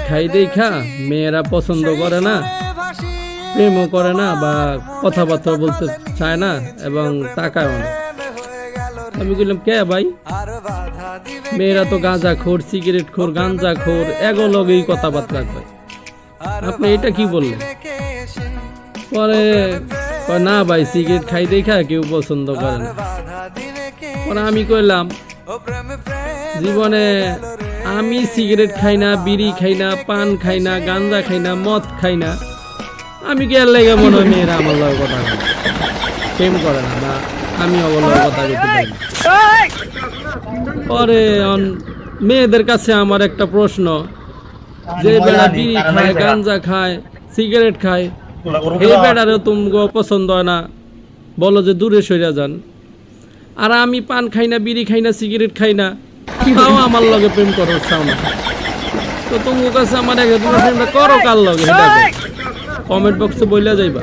খাই দেখা মেয়েরা পছন্দ করে না, প্রেমও করে না বা কথাবার্তা বলতে চায় না এবং তাকায়ও না। আমি বললাম কে ভাই, মেয়েরা তো গাঁজা খোর, সিগারেট খোর, গাঞ্জা খোর, এগো লগেই কথাবার্তা কয়, আপনি এটা কি বললেন? পরে না ভাই, সিগারেট খাই দেখা কেউ পছন্দ করে না। পরে আমি কইলাম জীবনে আমি সিগারেট খাই না, বিড়ি খাই না, পান খাই না, গাঞ্জা খাই না, মদ খাই না, আমি কি আর লেগে মনে হয় মেয়েরা আমার লগে কথা বলে, প্রেম করে না, না আমি আমার লগে কথা বলতে পারি। পরে মেয়েদের কাছে আমার একটা প্রশ্ন, যে বেড়া বিড়ি খায়, গাঞ্জা খায়, সিগারেট খায়, এই বেড়ারও তুমগো পছন্দ হয় না, বলো যে দূরে সরে যান। আর আমি পান খাই না, বিড়ি খাই না, সিগারেট খাই না, তাও আমার লগে প্রেম করো চাও না। তো তোমার কাছে আমার প্রেমটা করো কার লগে, কমেন্ট বক্সে বইলা যাইবা।